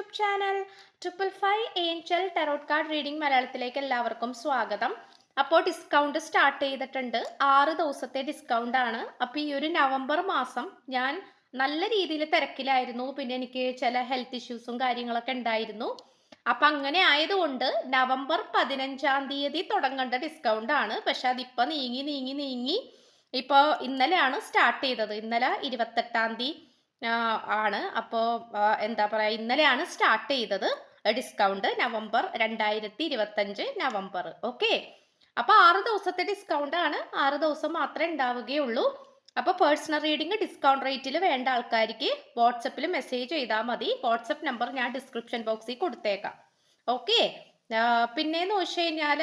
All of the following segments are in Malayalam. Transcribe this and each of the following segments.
YouTube channel 555 Angel tarot card reading മലയാളത്തിലേക്ക് എല്ലാവർക്കും സ്വാഗതം. അപ്പോൾ ഡിസ്കൗണ്ട് സ്റ്റാർട്ട് ചെയ്തിട്ടുണ്ട്. 6 ദിവസത്തെ ഡിസ്കൗണ്ട് ആണ്. അപ്പോൾ ഈ ഒരു നവംബർ മാസം ഞാൻ നല്ല രീതിയിൽ തിരക്കിലായിരുന്നു. പിന്നെ എനിക്ക് ചില ഹെൽത്ത് ഇഷ്യൂസും കാര്യങ്ങളൊക്കെ ഉണ്ടായിരുന്നു. അപ്പം അങ്ങനെ ആയതുകൊണ്ട് നവംബർ 15-ാം തീയതി തുടങ്ങേണ്ട ഡിസ്കൗണ്ട് ആണ്. പക്ഷെ അതിപ്പോൾ നീങ്ങി ഇപ്പോൾ ഇന്നലെയാണ് സ്റ്റാർട്ട് ചെയ്തത്. ഇന്നലെ 28-ാം തീയതി ആണ്. അപ്പോൾ എന്താ പറയുക, ഇന്നലെയാണ് സ്റ്റാർട്ട് ചെയ്തത് ഡിസ്കൗണ്ട്. November 2025 November. ഓക്കെ, അപ്പോൾ 6 ദിവസത്തെ ഡിസ്കൗണ്ട് ആണ്. 6 ദിവസം മാത്രമേ ഉണ്ടാവുകയുള്ളൂ. അപ്പോൾ പേഴ്സണൽ റീഡിംഗ് ഡിസ്കൗണ്ട് റേറ്റിൽ വേണ്ട ആൾക്കാർക്ക് വാട്സപ്പിൽ മെസ്സേജ് ചെയ്താൽ മതി. വാട്സപ്പ് നമ്പർ ഞാൻ ഡിസ്ക്രിപ്ഷൻ ബോക്സിൽ കൊടുത്തേക്കാം. ഓക്കെ, പിന്നെയെന്ന് വെച്ച് കഴിഞ്ഞാൽ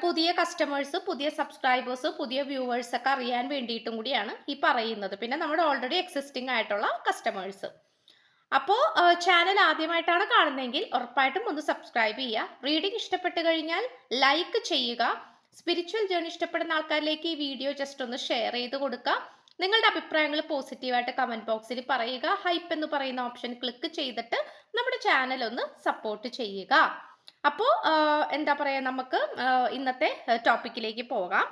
പുതിയ കസ്റ്റമേഴ്സ്, പുതിയ സബ്സ്ക്രൈബേഴ്സ്, പുതിയ വ്യൂവേഴ്സ് ഒക്കെ അറിയാൻ വേണ്ടിയിട്ടും കൂടിയാണ് ഈ പറയുന്നത്. പിന്നെ നമ്മുടെ ഓൾറെഡി എക്സിസ്റ്റിംഗ് ആയിട്ടുള്ള കസ്റ്റമേഴ്സ്. അപ്പോൾ ചാനൽ ആദ്യമായിട്ടാണ് കാണുന്നതെങ്കിൽ ഉറപ്പായിട്ടും ഒന്ന് സബ്സ്ക്രൈബ് ചെയ്യുക. റീഡിംഗ് ഇഷ്ടപ്പെട്ട് കഴിഞ്ഞാൽ ലൈക്ക് ചെയ്യുക. സ്പിരിച്വൽ ജേർണി ഇഷ്ടപ്പെടുന്ന ആൾക്കാരിലേക്ക് ഈ വീഡിയോ ജസ്റ്റ് ഒന്ന് ഷെയർ ചെയ്ത് കൊടുക്കുക. നിങ്ങളുടെ അഭിപ്രായങ്ങൾ പോസിറ്റീവായിട്ട് കമന്റ് ബോക്സിൽ പറയുക. ഹൈപ്പ് എന്ന് പറയുന്ന ഓപ്ഷൻ ക്ലിക്ക് ചെയ്തിട്ട് നമ്മുടെ ചാനൽ ഒന്ന് സപ്പോർട്ട് ചെയ്യുക. അപ്പോൾ എന്താ പറയുക, നമുക്ക് ഇന്നത്തെ ടോപ്പിക്കിലേക്ക് പോകാം.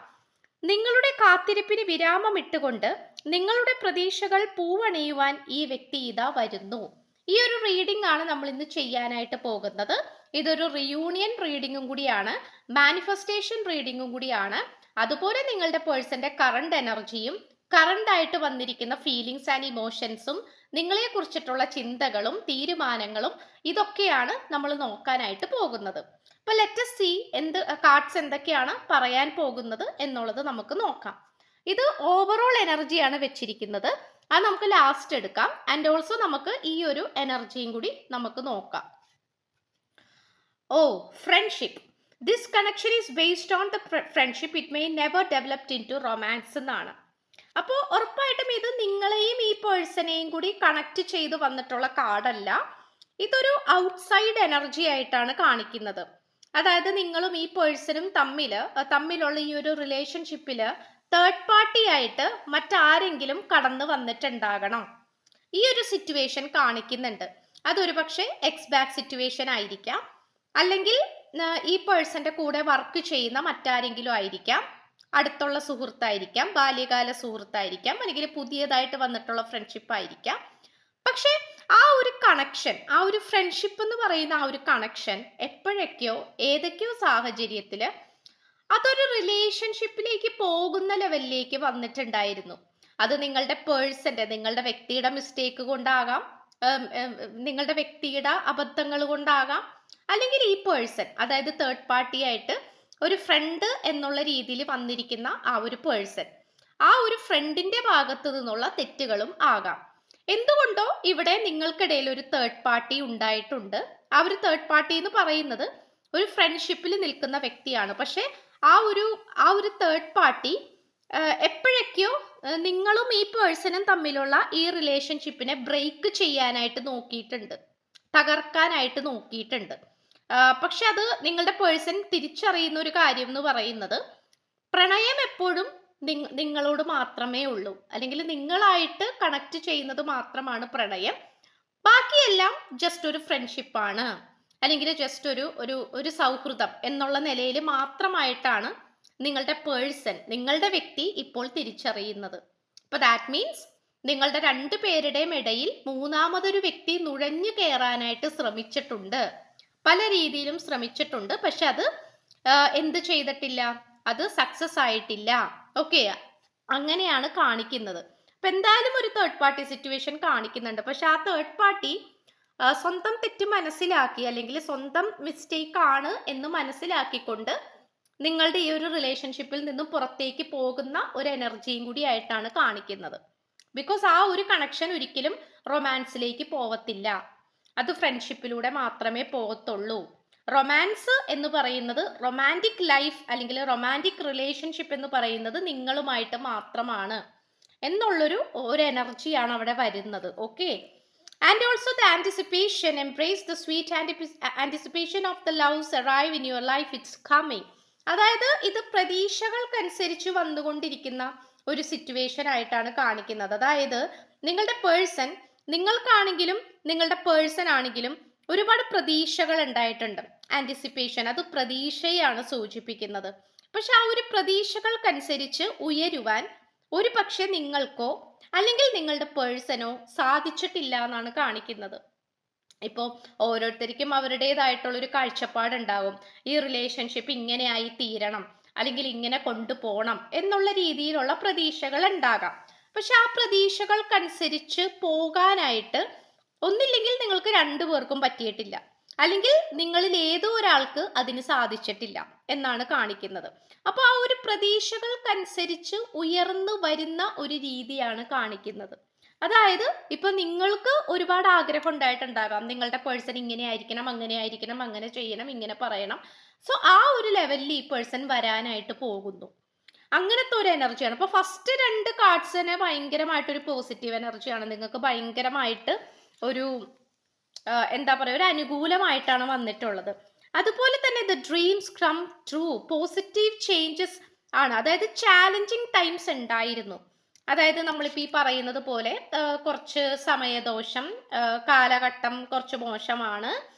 നിങ്ങളുടെ കാത്തിരിപ്പിന് വിരാമം ഇട്ടുകൊണ്ട് നിങ്ങളുടെ പ്രതീക്ഷകൾ പൂവണിയുവാൻ ഈ വ്യക്തി ഇതാ വരുന്നു. ഈ ഒരു റീഡിംഗ് ആണ് നമ്മൾ ഇന്ന് ചെയ്യാനായിട്ട് പോകുന്നത്. ഇതൊരു റിയൂണിയൻ റീഡിങ്ങും കൂടിയാണ്, മാനിഫെസ്റ്റേഷൻ റീഡിങ്ങും കൂടിയാണ്. അതുപോലെ നിങ്ങളുടെ പേഴ്സന്റെ കറണ്ട് എനർജിയും കറണ്ട് ആയിട്ട് വന്നിരിക്കുന്ന ഫീലിങ്സ് ആൻഡ് ഇമോഷൻസും നിങ്ങളെ കുറിച്ചിട്ടുള്ള ചിന്തകളും തീരുമാനങ്ങളും ഇതൊക്കെയാണ് നമ്മൾ നോക്കാനായിട്ട് പോകുന്നത്. അപ്പൊ ലെറ്റ് സീ കാർഡ്സ് എന്തൊക്കെയാണ് പറയാൻ പോകുന്നത് എന്നുള്ളത് നമുക്ക് നോക്കാം. ഇത് ഓവറോൾ എനർജിയാണ് വെച്ചിരിക്കുന്നത്. അത് നമുക്ക് ലാസ്റ്റ് എടുക്കാം. ആൻഡ് ഓൾസോ നമുക്ക് ഈ ഒരു എനർജിയും കൂടി നമുക്ക് നോക്കാം. Friendship. This connection is based on the friendship. It may never developed into romance എന്നാണ്. അപ്പോൾ ഉറപ്പായിട്ടും ഇത് നിങ്ങളെയും ഈ പേഴ്സണെയും കൂടി കണക്ട് ചെയ്ത് വന്നിട്ടുള്ള കാർഡല്ല. ഇതൊരു ഔട്ട്സൈഡ് എനർജി ആയിട്ടാണ് കാണിക്കുന്നത്. അതായത് നിങ്ങളും ഈ പേഴ്സണും തമ്മിലുള്ള ഈ ഒരു റിലേഷൻഷിപ്പില് തേർഡ് പാർട്ടി ആയിട്ട് മറ്റാരെങ്കിലും കടന്നു വന്നിട്ടുണ്ടാകണം. ഈ ഒരു സിറ്റുവേഷൻ കാണിക്കുന്നുണ്ട്. അതൊരു പക്ഷേ എക്സ് ബാക്ക് സിറ്റുവേഷൻ ആയിരിക്കാം, അല്ലെങ്കിൽ ഈ പേഴ്സന്റെ കൂടെ വർക്ക് ചെയ്യുന്ന മറ്റാരെങ്കിലും ആയിരിക്കാം, അടുത്തുള്ള സുഹൃത്തായിരിക്കാം, ബാല്യകാല സുഹൃത്തായിരിക്കാം, അല്ലെങ്കിൽ പുതിയതായിട്ട് വന്നിട്ടുള്ള ഫ്രണ്ട്ഷിപ്പ് ആയിരിക്കാം. പക്ഷെ ആ ഒരു കണക്ഷൻ, ആ ഒരു ഫ്രണ്ട്ഷിപ്പ് എന്ന് പറയുന്ന ആ ഒരു കണക്ഷൻ എപ്പോഴൊക്കെയോ ഏതൊക്കെയോ സാഹചര്യത്തില് അതൊരു റിലേഷൻഷിപ്പിലേക്ക് പോകുന്ന ലെവലിലേക്ക് വന്നിട്ടുണ്ടായിരുന്നു. അത് നിങ്ങളുടെ പേഴ്സന്റെ, നിങ്ങളുടെ വ്യക്തിയുടെ മിസ്റ്റേക്ക് കൊണ്ടാകാം, നിങ്ങളുടെ വ്യക്തിയുടെ അബദ്ധങ്ങൾ കൊണ്ടാകാം, അല്ലെങ്കിൽ ഈ പേഴ്സൺ, അതായത് തേർഡ് പാർട്ടി ആയിട്ട് ഒരു ഫ്രണ്ട് എന്നുള്ള രീതിയിൽ വന്നിരിക്കുന്ന ആ ഒരു പേഴ്സൺ, ആ ഒരു ഫ്രണ്ടിന്റെ ഭാഗത്തു നിന്നുള്ള തെറ്റുകളും ആകാം. എന്തുകൊണ്ടോ ഇവിടെ നിങ്ങൾക്കിടയിൽ ഒരു തേർഡ് പാർട്ടി ഉണ്ടായിട്ടുണ്ട്. ആ ഒരു തേർഡ് പാർട്ടി എന്ന് പറയുന്നത് ഒരു ഫ്രണ്ട്ഷിപ്പിൽ നിൽക്കുന്ന വ്യക്തിയാണ്. പക്ഷെ ആ ഒരു തേർഡ് പാർട്ടി എപ്പോഴൊക്കെയോ നിങ്ങളും ഈ പേഴ്സണും തമ്മിലുള്ള ഈ റിലേഷൻഷിപ്പിനെ ബ്രേക്ക് ചെയ്യാനായിട്ട് നോക്കിയിട്ടുണ്ട്, തകർക്കാനായിട്ട് നോക്കിയിട്ടുണ്ട്. പക്ഷെ അത് നിങ്ങളുടെ പേഴ്സൺ തിരിച്ചറിയുന്ന ഒരു കാര്യം എന്ന് പറയുന്നത്, പ്രണയം എപ്പോഴും നിങ്ങളോട് മാത്രമേ ഉള്ളൂ, അല്ലെങ്കിൽ നിങ്ങളായിട്ട് കണക്ട് ചെയ്യുന്നത് മാത്രമാണ് പ്രണയം. ബാക്കിയെല്ലാം ജസ്റ്റ് ഒരു ഫ്രണ്ട്ഷിപ്പാണ്, അല്ലെങ്കിൽ ജസ്റ്റ് ഒരു സൗഹൃദം എന്നുള്ള നിലയിൽ മാത്രമായിട്ടാണ് നിങ്ങളുടെ പേഴ്സൺ, നിങ്ങളുടെ വ്യക്തി ഇപ്പോൾ തിരിച്ചറിയുന്നത്. അപ്പൊ ദാറ്റ് മീൻസ് നിങ്ങളുടെ രണ്ടു പേരുടെയും ഇടയിൽ മൂന്നാമതൊരു വ്യക്തി നുഴഞ്ഞു കയറാനായിട്ട് ശ്രമിച്ചിട്ടുണ്ട്, പല രീതിയിലും ശ്രമിച്ചിട്ടുണ്ട്. പക്ഷെ അത് എന്ത് ചെയ്തിട്ടില്ല, അത് സക്സസ് ആയിട്ടില്ല. ഓക്കെ, അങ്ങനെയാണ് കാണിക്കുന്നത്. അപ്പൊ എന്തായാലും ഒരു തേർഡ് പാർട്ടി സിറ്റുവേഷൻ കാണിക്കുന്നുണ്ട്. പക്ഷെ ആ തേർഡ് പാർട്ടി സ്വന്തം തെറ്റ് മനസ്സിലാക്കി, അല്ലെങ്കിൽ സ്വന്തം മിസ്റ്റേക്ക് ആണ് എന്ന് മനസ്സിലാക്കിക്കൊണ്ട് നിങ്ങളുടെ ഈ ഒരു റിലേഷൻഷിപ്പിൽ നിന്നും പുറത്തേക്ക് പോകുന്ന ഒരു എനർജിയും കൂടി ആയിട്ടാണ് കാണിക്കുന്നത്. ബിക്കോസ് ആ ഒരു കണക്ഷൻ ഒരിക്കലും റൊമാൻസിലേക്ക് പോവത്തില്ല, അത് ഫ്രണ്ട്ഷിപ്പിലൂടെ മാത്രമേ പോകത്തുള്ളൂ. റൊമാൻസ് എന്ന് പറയുന്നത്, റൊമാൻറ്റിക് ലൈഫ് അല്ലെങ്കിൽ റൊമാൻറ്റിക് റിലേഷൻഷിപ്പ് എന്ന് പറയുന്നത് നിങ്ങളുമായിട്ട് മാത്രമാണ് എന്നുള്ളൊരു എനർജിയാണ് അവിടെ വരുന്നത്. Okay, and also the anticipation, embrace the sweet anticipation of the loves arrive in your life, it's coming. അതായത് ഇത് പ്രതീക്ഷകൾക്കനുസരിച്ച് വന്നുകൊണ്ടിരിക്കുന്ന ഒരു സിറ്റുവേഷൻ ആയിട്ടാണ് കാണിക്കുന്നത്. അതായത് നിങ്ങളുടെ പേഴ്സൺ, നിങ്ങൾക്കാണെങ്കിലും നിങ്ങളുടെ പേഴ്സൺ ആണെങ്കിലും ഒരുപാട് പ്രതീക്ഷകൾ ഉണ്ടായിട്ടുണ്ട്. ആന്റിസിപ്പേഷൻ, അത് പ്രതീക്ഷയാണ് സൂചിപ്പിക്കുന്നത്. പക്ഷെ ആ ഒരു പ്രതീക്ഷകൾക്കനുസരിച്ച് ഉയരുവാൻ ഒരു പക്ഷെ നിങ്ങൾക്കോ അല്ലെങ്കിൽ നിങ്ങളുടെ പേഴ്സണോ സാധിച്ചിട്ടില്ല എന്നാണ് കാണിക്കുന്നത്. ഇപ്പോൾ ഓരോരുത്തർക്കും അവരുടേതായിട്ടുള്ള ഒരു കാഴ്ചപ്പാടുണ്ടാവും. ഈ റിലേഷൻഷിപ്പ് ഇങ്ങനെയായി തീരണം, അല്ലെങ്കിൽ ഇങ്ങനെ കൊണ്ടുപോകണം എന്നുള്ള രീതിയിലുള്ള പ്രതീക്ഷകൾ ഉണ്ടാകാം. പക്ഷെ ആ പ്രതീക്ഷകൾക്കനുസരിച്ച് പോകാനായിട്ട് ഒന്നില്ലെങ്കിൽ നിങ്ങൾക്ക് രണ്ടുപേർക്കും പറ്റിയിട്ടില്ല, അല്ലെങ്കിൽ നിങ്ങളിൽ ഏതോ ഒരാൾക്ക് അതിന് സാധിച്ചിട്ടില്ല എന്നാണ് കാണിക്കുന്നത്. അപ്പൊ ആ ഒരു പ്രതീക്ഷകൾക്കനുസരിച്ച് ഉയർന്നു വരുന്ന ഒരു രീതിയാണ് കാണിക്കുന്നത്. അതായത് ഇപ്പൊ നിങ്ങൾക്ക് ഒരുപാട് ആഗ്രഹം ഉണ്ടായിട്ടുണ്ടാകാം, നിങ്ങളുടെ പേഴ്സൺ ഇങ്ങനെ ആയിരിക്കണം, അങ്ങനെ ആയിരിക്കണം, അങ്ങനെ ചെയ്യണം, ഇങ്ങനെ പറയണം. സോ ആ ഒരു ലെവലിൽ ഈ പേഴ്സൺ വരാനായിട്ട് പോകുന്നു. അങ്ങനത്തെ ഒരു എനർജിയാണ്. അപ്പൊ ഫസ്റ്റ് രണ്ട് കാർഡ്സിന് ഭയങ്കരമായിട്ടൊരു പോസിറ്റീവ് എനർജിയാണ്. നിങ്ങൾക്ക് ഭയങ്കരമായിട്ട് ഒരു എന്താ പറയുക, ഒരു അനുകൂലമായിട്ടാണ് വന്നിട്ടുള്ളത്. അതുപോലെ തന്നെ the dreams come true, positive changes ആണ്. അതായത് ചാലഞ്ചിങ് ടൈംസ് ഉണ്ടായിരുന്നു. അതായത് നമ്മളിപ്പോൾ ഈ പറയുന്നത് പോലെ കുറച്ച് സമയദോഷം, കാലഘട്ടം കുറച്ച് മോശമാണ്,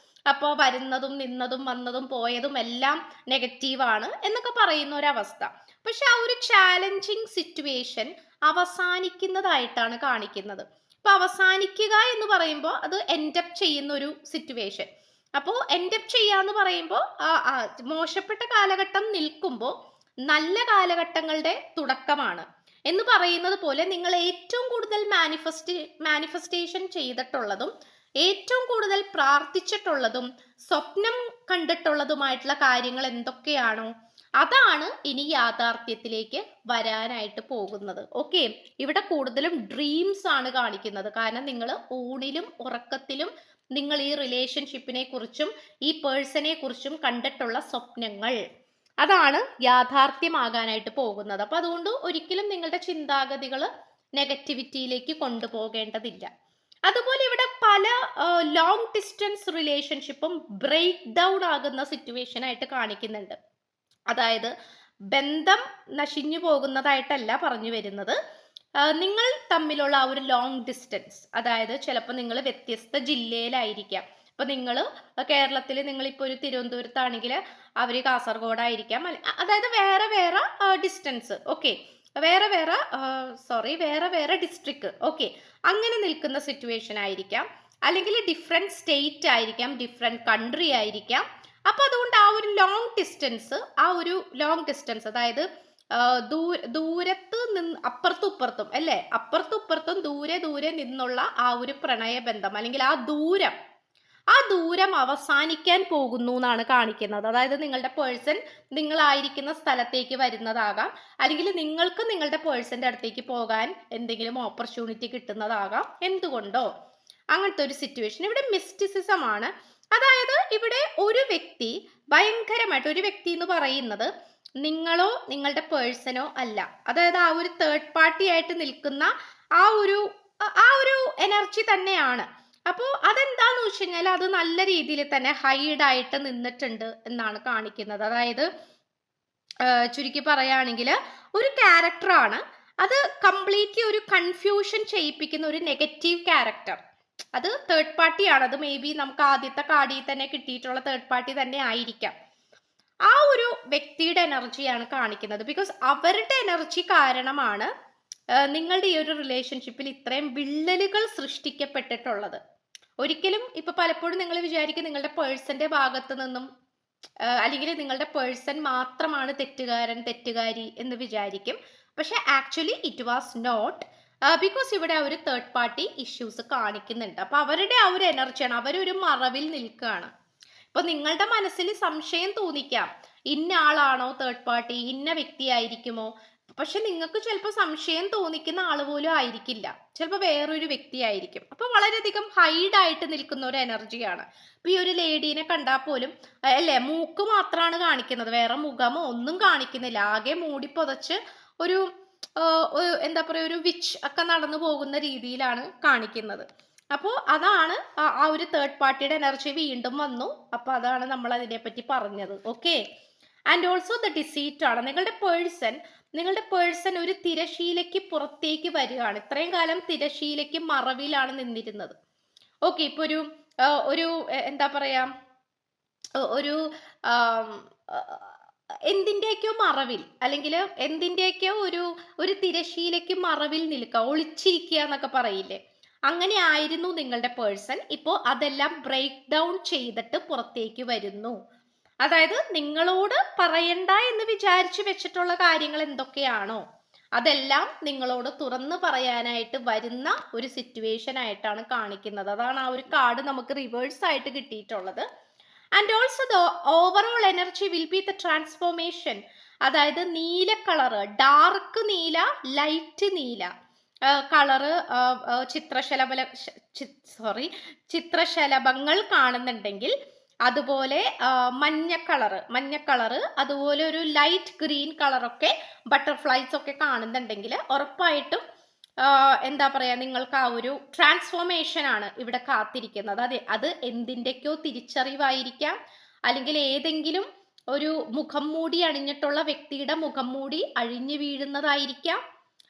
അപ്പോൾ വരുന്നതും നിന്നതും വന്നതും പോയതും എല്ലാം നെഗറ്റീവാണ് എന്നൊക്കെ പറയുന്ന ഒരവസ്ഥ. പക്ഷെ ആ ഒരു ചാലഞ്ചിങ് സിറ്റുവേഷൻ അവസാനിക്കുന്നതായിട്ടാണ് കാണിക്കുന്നത്. അപ്പൊ അവസാനിക്കുക എന്ന് പറയുമ്പോൾ അത് എൻഡപ്പ് ചെയ്യുന്ന ഒരു സിറ്റുവേഷൻ. അപ്പോൾ എൻഡപ്പ് ചെയ്യാന്ന് പറയുമ്പോൾ മോശപ്പെട്ട കാലഘട്ടം നിൽക്കുമ്പോൾ നല്ല കാലഘട്ടങ്ങളുടെ തുടക്കമാണ് എന്ന് പറയുന്നത് പോലെ, നിങ്ങൾ ഏറ്റവും കൂടുതൽ മാനിഫെസ്റ്റേഷൻ ചെയ്തിട്ടുള്ളതും ഏറ്റവും കൂടുതൽ പ്രാർത്ഥിച്ചിട്ടുള്ളതും സ്വപ്നം കണ്ടിട്ടുള്ളതുമായിട്ടുള്ള കാര്യങ്ങൾ എന്തൊക്കെയാണോ അതാണ് ഇനി യാഥാർത്ഥ്യത്തിലേക്ക് വരാനായിട്ട് പോകുന്നത്. ഓക്കെ, ഇവിടെ കൂടുതലും ഡ്രീംസ് ആണ് കാണിക്കുന്നത്. കാരണം നിങ്ങൾ ഊണിലും ഉറക്കത്തിലും നിങ്ങൾ ഈ റിലേഷൻഷിപ്പിനെ കുറിച്ചും ഈ പേഴ്സണെ കുറിച്ചും കണ്ടിട്ടുള്ള സ്വപ്നങ്ങൾ അതാണ് യാഥാർത്ഥ്യമാകാനായിട്ട് പോകുന്നത്. അപ്പൊ അതുകൊണ്ട് ഒരിക്കലും നിങ്ങളുടെ ചിന്താഗതികൾ നെഗറ്റിവിറ്റിയിലേക്ക് കൊണ്ടുപോകേണ്ടതില്ല. അതുപോലെ ഇവിടെ പല ലോങ് ഡിസ്റ്റൻസ് റിലേഷൻഷിപ്പും ബ്രേക്ക് ഡൗൺ ആകുന്ന സിറ്റുവേഷൻ ആയിട്ട് കാണിക്കുന്നുണ്ട്. അതായത് ബന്ധം നശിഞ്ഞു പോകുന്നതായിട്ടല്ല പറഞ്ഞു വരുന്നത്, നിങ്ങൾ തമ്മിലുള്ള ആ ഒരു ലോങ് ഡിസ്റ്റൻസ്, അതായത് ചിലപ്പോൾ നിങ്ങൾ വ്യത്യസ്ത ജില്ലയിലായിരിക്കാം. ഇപ്പൊ നിങ്ങൾ കേരളത്തിൽ, നിങ്ങളിപ്പോൾ ഒരു തിരുവനന്തപുരത്താണെങ്കിൽ അവർ കാസർഗോഡായിരിക്കാം, അതായത് വേറെ വേറെ ഡിസ്റ്റൻസ്. ഓക്കെ, വേറെ വേറെ ഡിസ്ട്രിക്ട്. ഓക്കെ, അങ്ങനെ നിൽക്കുന്ന സിറ്റുവേഷൻ ആയിരിക്കാം. അല്ലെങ്കിൽ ഡിഫറെന്റ് സ്റ്റേറ്റ് ആയിരിക്കാം, ഡിഫറെന്റ് കൺട്രി ആയിരിക്കാം. അപ്പൊ അതുകൊണ്ട് ആ ഒരു ലോങ് ഡിസ്റ്റൻസ് അതായത് ദൂരത്ത് നിന്ന് അപ്പുറത്തും ഇപ്പുറത്തും അല്ലെ, അപ്പുറത്തും ഇപ്പുറത്തും ദൂരെ ദൂരെ നിന്നുള്ള ആ ഒരു പ്രണയബന്ധം, അല്ലെങ്കിൽ ആ ദൂരം അവസാനിക്കാൻ പോകുന്നു എന്നാണ് കാണിക്കുന്നത്. അതായത് നിങ്ങളുടെ പേഴ്സൺ നിങ്ങളായിരിക്കുന്ന സ്ഥലത്തേക്ക് വരുന്നതാകാം, അല്ലെങ്കിൽ നിങ്ങൾക്ക് നിങ്ങളുടെ പേഴ്സന്റെ അടുത്തേക്ക് പോകാൻ എന്തെങ്കിലും ഓപ്പർച്യൂണിറ്റി കിട്ടുന്നതാകാം. എന്തുകൊണ്ടോ അങ്ങനത്തെ ഒരു സിറ്റുവേഷൻ. ഇവിടെ മിസ്റ്റിസിസം ആണ്. അതായത് ഇവിടെ ഒരു വ്യക്തി ഭയങ്കരമായിട്ട്, ഒരു വ്യക്തി എന്ന് പറയുന്നത് നിങ്ങളോ നിങ്ങളുടെ പേഴ്സണോ അല്ല. അതായത് ആ ഒരു തേർഡ് പാർട്ടി ആയിട്ട് നിൽക്കുന്ന ആ ഒരു എനർജി തന്നെയാണ്. അപ്പോൾ അതെന്താന്ന് വെച്ച് കഴിഞ്ഞാൽ അത് നല്ല രീതിയിൽ തന്നെ ഹൈഡായിട്ട് നിന്നിട്ടുണ്ട് എന്നാണ് കാണിക്കുന്നത്. അതായത് ചുരുക്കി പറയുകയാണെങ്കിൽ ഒരു ക്യാരക്ടറാണ് അത്, കംപ്ലീറ്റ്ലി ഒരു കൺഫ്യൂഷൻ ചെയ്യിപ്പിക്കുന്ന ഒരു നെഗറ്റീവ് ക്യാരക്ടർ. അത് തേർഡ് പാർട്ടി ആണ്. അത് മേ ബി നമുക്ക് ആദ്യത്തെ കാർഡിൽ തന്നെ കിട്ടിയിട്ടുള്ള തേർഡ് പാർട്ടി തന്നെ ആയിരിക്കാം. ആ ഒരു വ്യക്തിയുടെ എനർജിയാണ് കാണിക്കുന്നത്. ബിക്കോസ് അവരുടെ എനർജി കാരണമാണ് നിങ്ങളുടെ ഈ ഒരു റിലേഷൻഷിപ്പിൽ ഇത്രയും വിള്ളലുകൾ സൃഷ്ടിക്കപ്പെട്ടിട്ടുള്ളത്. ഒരിക്കലും ഇപ്പൊ പലപ്പോഴും നിങ്ങൾ വിചാരിക്കും നിങ്ങളുടെ പേഴ്സന്റെ ഭാഗത്ത് നിന്നും അല്ലെങ്കിൽ നിങ്ങളുടെ പേഴ്സൺ മാത്രമാണ് തെറ്റുകാരി എന്ന് വിചാരിക്കും. പക്ഷെ actually it was not, because ഇവിടെ ഒരു തേർഡ് പാർട്ടി ഇഷ്യൂസ് കാണിക്കുന്നുണ്ട്. അപ്പൊ അവരുടെ ആ ഒരു എനർജിയാണ്, അവരൊരു മറവിൽ നിൽക്കുകയാണ്. ഇപ്പൊ നിങ്ങളുടെ മനസ്സിൽ സംശയം തോന്നിക്കാം, ഇന്ന ആളാണോ തേർഡ് പാർട്ടി, ഇന്ന വ്യക്തിയായിരിക്കുമോ. പക്ഷെ നിങ്ങൾക്ക് ചിലപ്പോൾ സംശയം തോന്നിക്കുന്ന ആൾ പോലും ആയിരിക്കില്ല, ചിലപ്പോൾ വേറൊരു വ്യക്തിയായിരിക്കും. അപ്പൊ വളരെയധികം ഹൈഡായിട്ട് നിൽക്കുന്ന ഒരു എനർജിയാണ്. ഇപ്പൊ ഈ ഒരു ലേഡീനെ കണ്ടാൽ പോലും അല്ലേ, മൂക്ക് മാത്രമാണ് കാണിക്കുന്നത്, വേറെ മുഖമോ ഒന്നും കാണിക്കുന്നില്ല. ആകെ മൂടി പൊതച്ച് ഒരു എന്താ പറയുക, ഒരു വിച്ച് ഒക്കെ നടന്നു പോകുന്ന രീതിയിലാണ് കാണിക്കുന്നത്. അപ്പോൾ അതാണ് ആ ഒരു തേർഡ് പാർട്ടിയുടെ എനർജി വീണ്ടും വന്നു. അപ്പോൾ അതാണ് നമ്മൾ അതിനെപ്പറ്റി പറഞ്ഞത്. ഓക്കെ, ആൻഡ് ഓൾസോ ദ ഡിസീറ്റ് ആണ്. നിങ്ങളുടെ പേഴ്സൺ ഒരു തിരശീലയ്ക്ക് പുറത്തേക്ക് വരികയാണ്. ഇത്രയും കാലം തിരശീലയ്ക്ക് മറവിലാണ് നിന്നിരുന്നത്. ഓക്കെ, ഇപ്പോൾ ഒരു ഒരു എന്താ പറയാ, ഒരു ആം, എന്തിന്റെയൊക്കെയോ മറവിൽ, അല്ലെങ്കിൽ എന്തിന്റെയൊക്കെയോ ഒരു തിരശീലയ്ക്ക് മറവിൽ നിൽക്കുക, ഒളിച്ചിരിക്കുക എന്നൊക്കെ പറയില്ലേ, അങ്ങനെ ആയിരുന്നു നിങ്ങളുടെ പേഴ്സൺ. ഇപ്പോൾ അതെല്ലാം ബ്രേക്ക് ഡൗൺ ചെയ്തിട്ട് പുറത്തേക്ക് വരുന്നു. അതായത് നിങ്ങളോട് പറയണ്ട എന്ന് വിചാരിച്ചു വെച്ചിട്ടുള്ള കാര്യങ്ങൾ എന്തൊക്കെയാണോ അതെല്ലാം നിങ്ങളോട് തുറന്നു പറയാനായിട്ട് വരുന്ന ഒരു സിറ്റുവേഷൻ ആയിട്ടാണ് കാണിക്കുന്നത്. അതാണ് ആ ഒരു കാർഡ് നമുക്ക് റിവേഴ്സ് ആയിട്ട് കിട്ടിയിട്ടുള്ളത്. And also the overall energy will be the transformation. അതായത് നീല കളറ്, ഡാർക്ക് നീല, ലൈറ്റ് നീല കളറ്, ചിത്രശലഭങ്ങൾ കാണുന്നുണ്ടെങ്കിൽ, അതുപോലെ മഞ്ഞ കളറ്, അതുപോലെ ഒരു ലൈറ്റ് ഗ്രീൻ കളറൊക്കെ ബട്ടർഫ്ലൈസ് ഒക്കെ കാണുന്നുണ്ടെങ്കിൽ ഉറപ്പായിട്ടും എന്താ പറയാ, നിങ്ങൾക്ക് ആ ഒരു ട്രാൻസ്ഫോർമേഷൻ ആണ് ഇവിടെ കാത്തിരിക്കുന്നത്. അത് എന്തിൻ്റെയൊക്കെയോ തിരിച്ചറിവായിരിക്കാം, അല്ലെങ്കിൽ ഏതെങ്കിലും ഒരു മുഖം മൂടി അണിഞ്ഞിട്ടുള്ള വ്യക്തിയുടെ മുഖം മൂടി അഴിഞ്ഞു വീഴുന്നതായിരിക്കാം.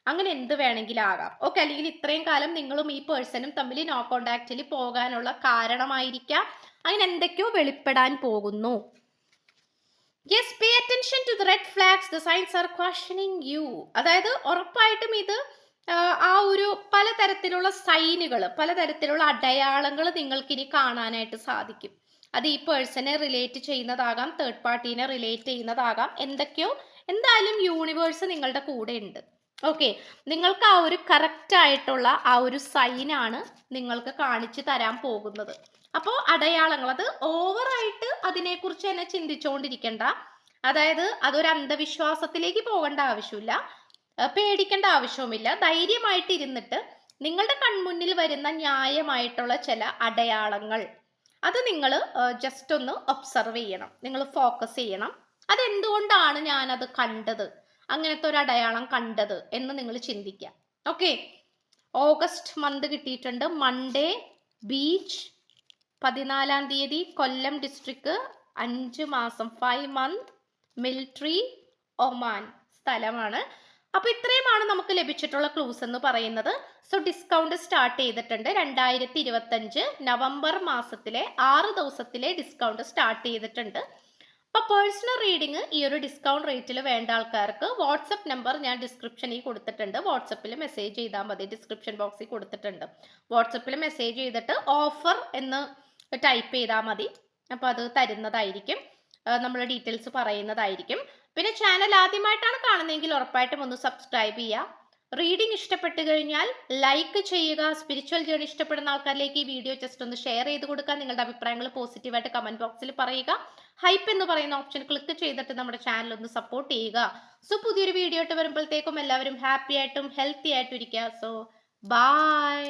അങ്ങനെ എന്ത് വേണമെങ്കിലും ആകാം. ഓക്കെ, അല്ലെങ്കിൽ ഇത്രയും കാലം നിങ്ങളും ഈ പേഴ്സണും തമ്മിൽ നോ കോണ്ടാക്റ്റിൽ പോകാനുള്ള കാരണമായിരിക്കാം. അങ്ങനെ എന്തൊക്കെയോ വെളിപ്പെടാൻ പോകുന്നു. Yes, pay attention to the red flags, the signs are questioning you. അതായത് ഉറപ്പായിട്ടും ഇത് ആ ഒരു പലതരത്തിലുള്ള സൈനുകൾ, പലതരത്തിലുള്ള അടയാളങ്ങൾ നിങ്ങൾക്ക് ഇനി കാണാനായിട്ട് സാധിക്കും. അത് ഈ പേഴ്സണെ റിലേറ്റ് ചെയ്യുന്നതാകാം, തേർഡ് പാർട്ടീനെ റിലേറ്റ് ചെയ്യുന്നതാകാം, എന്തൊക്കെയോ. എന്തായാലും യൂണിവേഴ്സ് നിങ്ങളുടെ കൂടെ ഉണ്ട്. ഓക്കെ, നിങ്ങൾക്ക് ആ ഒരു കറക്റ്റ് ആയിട്ടുള്ള ആ ഒരു സൈനാണ് നിങ്ങൾക്ക് കാണിച്ചു തരാൻ പോകുന്നത്. അപ്പോൾ അടയാളങ്ങൾ, അത് ഓവറായിട്ട് അതിനെക്കുറിച്ച് തന്നെ ചിന്തിച്ചുകൊണ്ടിരിക്കണ്ട. അതായത് അതൊരു അന്ധവിശ്വാസത്തിലേക്ക് പോകേണ്ട ആവശ്യമില്ല, പേടിക്കേണ്ട ആവശ്യവുമില്ല. ധൈര്യമായിട്ട് ഇരുന്നിട്ട് നിങ്ങളുടെ കൺമുന്നിൽ വരുന്ന ന്യായമായിട്ടുള്ള ചില അടയാളങ്ങൾ അത് നിങ്ങൾ ജസ്റ്റ് ഒന്ന് ഒബ്സർവ് ചെയ്യണം, നിങ്ങൾ ഫോക്കസ് ചെയ്യണം. അതെന്തുകൊണ്ടാണ് ഞാനത് കണ്ടത്, അങ്ങനത്തെ ഒരു അടയാളം കണ്ടത് എന്ന് നിങ്ങൾ ചിന്തിക്കുക. ഓക്കെ, ഓഗസ്റ്റ് മന്ത് കിട്ടിയിട്ടുണ്ട്. മൺഡേ, ബീച്ച്, 14-ാം തീയതി കൊല്ലം ഡിസ്ട്രിക്ട്, 5 മാസം, 5 മന്ത്, മിലിറ്ററി, ഒമാൻ സ്ഥലമാണ്. അപ്പൊ ഇത്രയുമാണ് നമുക്ക് ലഭിച്ചിട്ടുള്ള ക്ലൂസ് എന്ന് പറയുന്നത്. സോ ഡിസ്കൗണ്ട് സ്റ്റാർട്ട് ചെയ്തിട്ടുണ്ട്. 2025 നവംബർ മാസത്തിലെ 6 ദിവസത്തിലെ ഡിസ്കൗണ്ട് സ്റ്റാർട്ട് ചെയ്തിട്ടുണ്ട്. അപ്പൊ പേഴ്സണൽ റീഡിങ് ഈ ഒരു ഡിസ്കൗണ്ട് റേറ്റിൽ വേണ്ട ആൾക്കാർക്ക് വാട്സപ്പ് നമ്പർ ഞാൻ ഡിസ്ക്രിപ്ഷനിൽ കൊടുത്തിട്ടുണ്ട്. വാട്സപ്പിൽ മെസ്സേജ് ചെയ്താൽ മതി, ഡിസ്ക്രിപ്ഷൻ ബോക്സിൽ കൊടുത്തിട്ടുണ്ട്. വാട്സപ്പിൽ മെസ്സേജ് ചെയ്തിട്ട് ഓഫർ എന്ന് ടൈപ്പ് ചെയ്താൽ മതി. അപ്പോൾ അത് തരുന്നതായിരിക്കും, നമ്മൾ ഡീറ്റെയിൽസ് പറയുന്നതായിരിക്കും. പിന്നെ ചാനൽ ആദ്യമായിട്ടാണ് കാണുന്നതെങ്കിൽ ഉറപ്പായിട്ടും ഒന്ന് സബ്സ്ക്രൈബ് ചെയ്യുക. റീഡിംഗ് ഇഷ്ടപ്പെട്ടു കഴിഞ്ഞാൽ ലൈക്ക് ചെയ്യുക. സ്പിരിച്വൽ ജേർണി ഇഷ്ടപ്പെടുന്ന ആൾക്കാരിലേക്ക് ഈ വീഡിയോ ജസ്റ്റ് ഒന്ന് ഷെയർ ചെയ്ത് കൊടുക്കുക. നിങ്ങളുടെ അഭിപ്രായങ്ങൾ പോസിറ്റീവായിട്ട് കമന്റ് ബോക്സിൽ പറയുക. ഹൈപ്പ് എന്ന് പറയുന്ന ഓപ്ഷൻ ക്ലിക്ക് ചെയ്തിട്ട് നമ്മുടെ ചാനൽ ഒന്ന് സപ്പോർട്ട് ചെയ്യുക. സോ പുതിയൊരു വീഡിയോ ആയിട്ട് വരുമ്പോഴത്തേക്കും എല്ലാവരും ഹാപ്പി ആയിട്ടും ഹെൽത്തി ആയിട്ടും ഇരിക്കുക. So by.